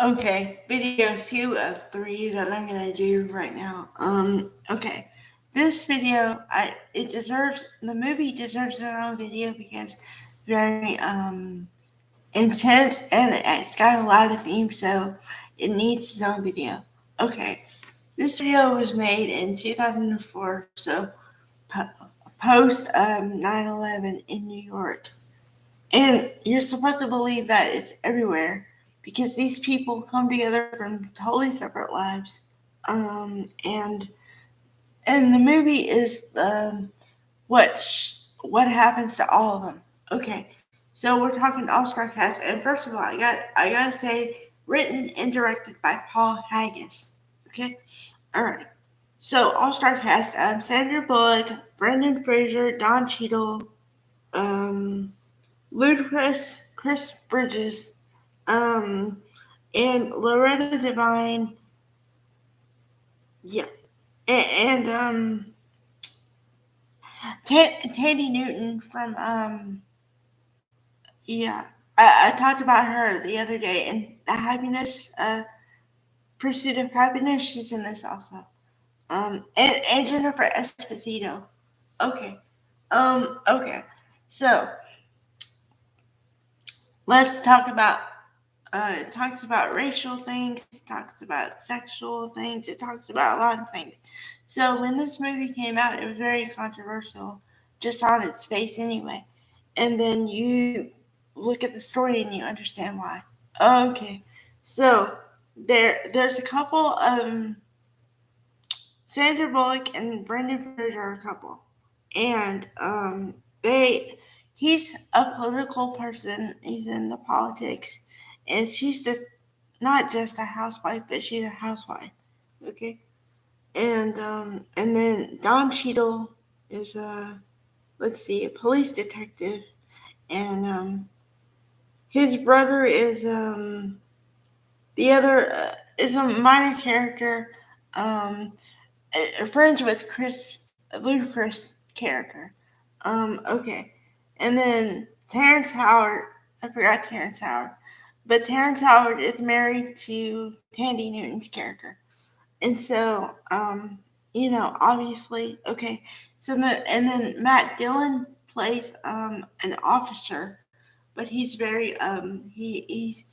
Okay, video 2 of 3 that I'm gonna do right now. Okay. This video, the movie deserves its own video because it's very intense and it's got a lot of themes, so it needs its own video. Okay, this video was made in 2004, so po- post 9/11 in New York. And you're supposed to believe that it's everywhere because these people come together from totally separate lives. And the movie is what happens to all of them. Okay, so we're talking all-star cast, and first of all, I gotta say, written and directed by Paul Haggis. Okay, all right. So all-star cast: Sandra Bullock, Brendan Fraser, Don Cheadle, um, Ludacris, Chris Bridges, um, and Loretta Devine. Yeah, and Tandy Newton from yeah. I talked about her the other day in the Happiness Pursuit of Happiness. She's in this also. And Jennifer Esposito. Okay. Okay. So let's talk about it talks about racial things, it talks about sexual things, it talks about a lot of things. So when this movie came out, it was very controversial, just on its face anyway. And then you look at the story and you understand why. Okay, so there's a couple. Sandra Bullock and Brendan Fraser are a couple, and they he's a political person. He's in the politics, and she's just not just a housewife, but she's a housewife. Okay, and then Don Cheadle is a police detective, and his brother is the other is a minor character. Friends with Chris Ludacris character. Okay, and then Terrence Howard. I forgot Terrence Howard, but Terrence Howard is married to Tandy Newton's character, and so obviously, okay. And then Matt Dillon plays an officer, but he's very he's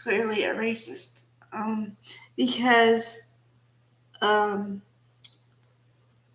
clearly a racist because um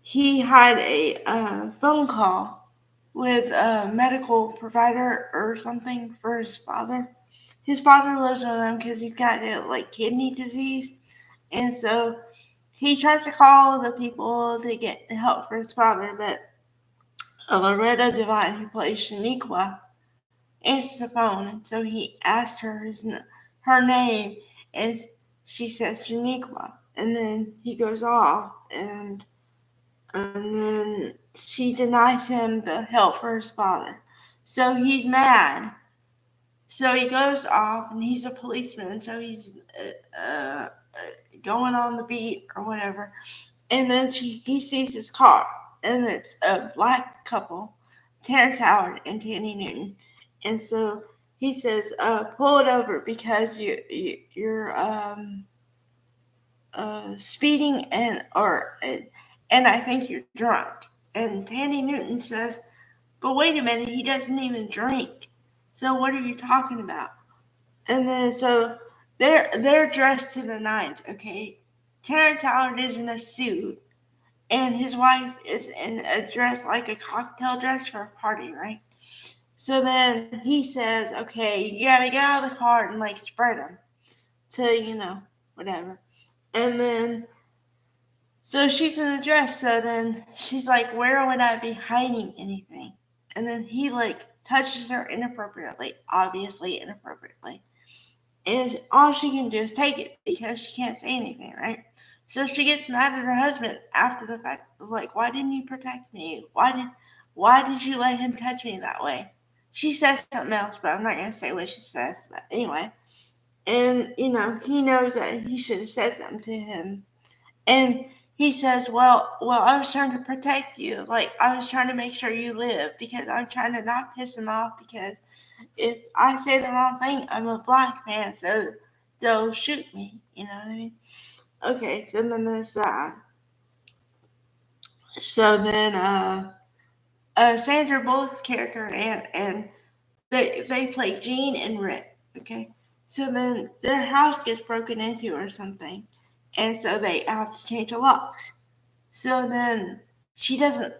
he had a phone call with a medical provider or something for his father. His father lives with him because he's got like kidney disease, and so he tries to call the people to get help for his father. But Loretta Devine, who plays Shaniqua, answers the phone, and so he asked her name, and she says Shaniqua, and then he goes off, and then she denies him the help for his father. So he's mad. So he goes off, and he's a policeman, so he's going on the beat or whatever. And then he sees his car, and it's a black couple, Terrence Howard and Tandy Newton. And so he says, "Pull it over because you're speeding and I think you're drunk." And Tandy Newton says, "But wait a minute, he doesn't even drink. So what are you talking about?" And then so they're dressed to the nines, okay? Terrence Howard is in a suit, and his wife is in a dress like a cocktail dress for a party, right? So then he says, "Okay, you gotta get out of the car and like spread them to whatever." And then so she's in a dress, so then she's like, "Where would I be hiding anything?" And then he like touches her inappropriately, obviously inappropriately. And all she can do is take it because she can't say anything, right? So she gets mad at her husband after the fact, like, "Why didn't you protect me? Why did you let him touch me that way?" She says something else, but I'm not gonna say what she says. But anyway, and he knows that he should have said something to him, and he says, "Well, I was trying to protect you. Like I was trying to make sure you live because I'm trying to not piss him off because if I say the wrong thing, I'm a black man, so they'll shoot me. You know what I mean? Okay, so then there's that. So then, Sandra Bullock's character and they play Jean and Rick. Okay, so then their house gets broken into or something, and so they have to change the locks. So then she doesn't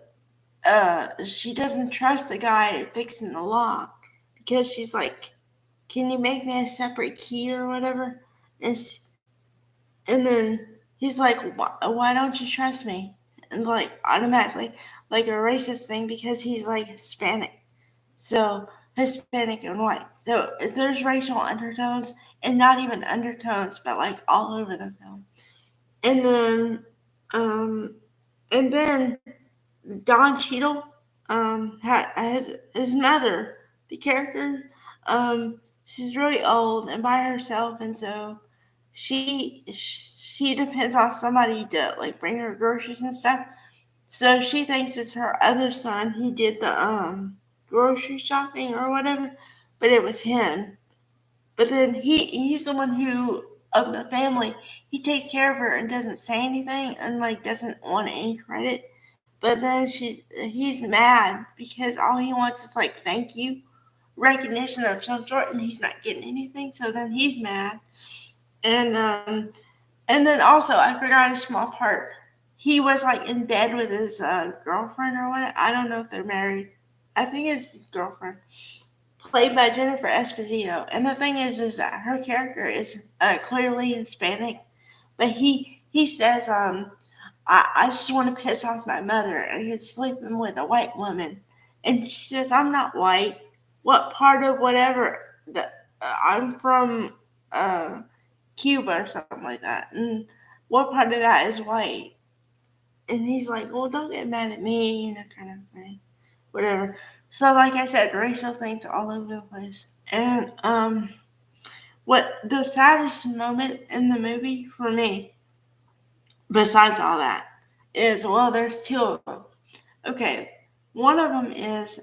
she doesn't trust the guy fixing the lock because she's like, "Can you make me a separate key or whatever?" And and then he's like, why don't you trust me? And like automatically, like a racist thing because he's like Hispanic. So Hispanic and white. So there's racial undertones and not even undertones, but like all over the film. And then, um, and then Don Cheadle, his mother, the character, she's really old and by herself, and so she depends on somebody to like bring her groceries and stuff. So she thinks it's her other son who did the grocery shopping or whatever, but it was him. But then he's the one who of the family. He takes care of her and doesn't say anything and like doesn't want any credit. But then he's mad because all he wants is like thank you, recognition of some sort, and he's not getting anything. So then he's mad. And and then also, I forgot a small part. He was like in bed with his girlfriend or what. I don't know if they're married. I think it's his girlfriend, played by Jennifer Esposito. And the thing is that her character is clearly Hispanic, but he says, I just want to piss off my mother, and he's sleeping with a white woman. And she says, I'm not white. What part of whatever? I'm from uh, Cuba or something like that. And what part of that is white? And he's like, well, don't get mad at me, kind of thing. Whatever. So, like I said, racial things all over the place. And what the saddest moment in the movie for me, besides all that, is well, there's two of them. Okay, one of them is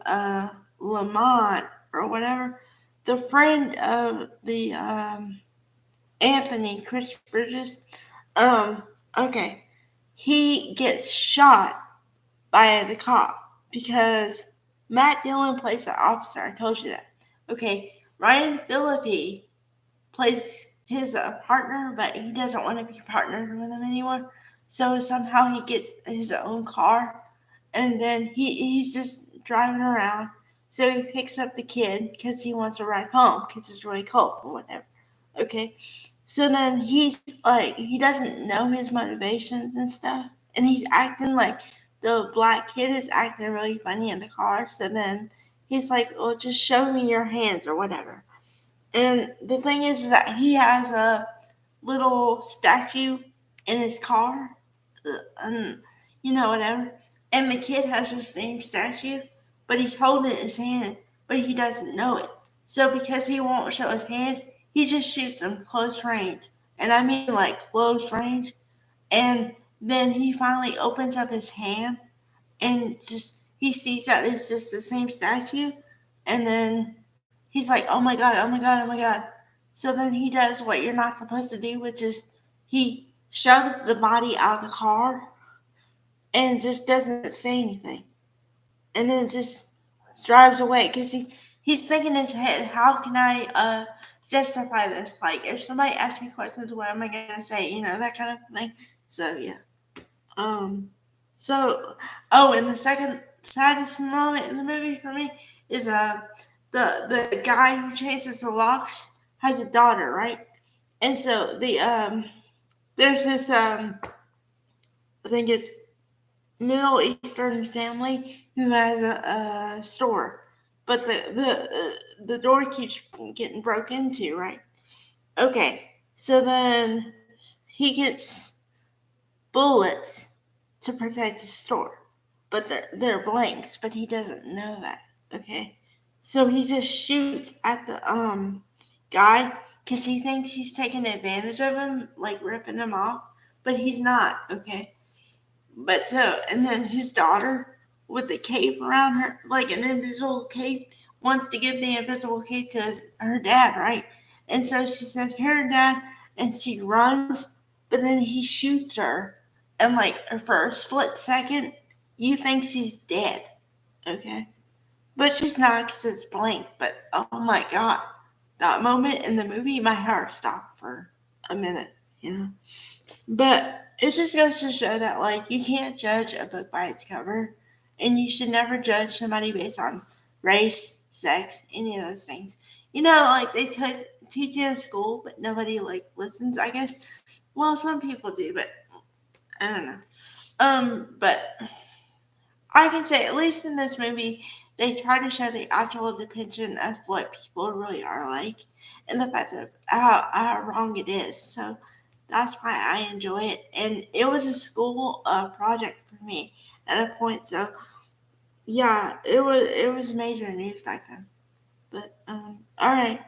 Lamont or whatever, the friend of the Anthony Chris Bridges. Um, okay, he gets shot by the cop because Matt Dillon plays the officer. I told you that. Okay, Ryan Phillippe plays his partner, but he doesn't want to be partnered with him anymore. So somehow he gets his own car, and then he's just driving around. So he picks up the kid because he wants to ride home because it's really cold or whatever. Okay, so then he's like, he doesn't know his motivations and stuff. And he's acting like the black kid is acting really funny in the car. So then he's like, well, just show me your hands or whatever. And the thing is that he has a little statue in his car. And, whatever. And the kid has the same statue, but he's holding it in his hand, but he doesn't know it. So because he won't show his hands, he just shoots him close range. And I mean like close range. And then he finally opens up his hand and just he sees that it's just the same statue. And then he's like, oh my god, oh my god, oh my god. So then he does what you're not supposed to do, which is he shoves the body out of the car and just doesn't say anything. And then just drives away because he's thinking in his head, how can I justify this? Like, if somebody asks me questions, what am I gonna say? That kind of thing. So yeah. Um. So, and the second saddest moment in the movie for me is the guy who chases the locks has a daughter, right? And so there's this I think it's Middle Eastern family who has a store, but the door keeps getting broke into, right? Okay, so then he gets bullets to protect his store, but they're blanks, but he doesn't know that. Okay, so he just shoots at the guy because he thinks he's taking advantage of him, like ripping him off, but he's not. Okay, but so, and then his daughter with the cape around her, like an invisible cape, wants to give the invisible cape to her dad, right? And so she says, "Here, Dad," and she runs, but then he shoots her, and like for a split second, you think she's dead, okay? But she's not because it's blank. But oh my god, that moment in the movie, my heart stopped for a minute, you know? But it just goes to show that, like, you can't judge a book by its cover, and you should never judge somebody based on race, sex, any of those things. Like teach it in school, but nobody like listens. I guess. Well, some people do, but I don't know. But I can say at least in this movie, they try to show the actual depiction of what people really are like, and the fact of how wrong it is. So that's why I enjoy it, and it was a school project for me at a point. So yeah, it was major news back then. But all right,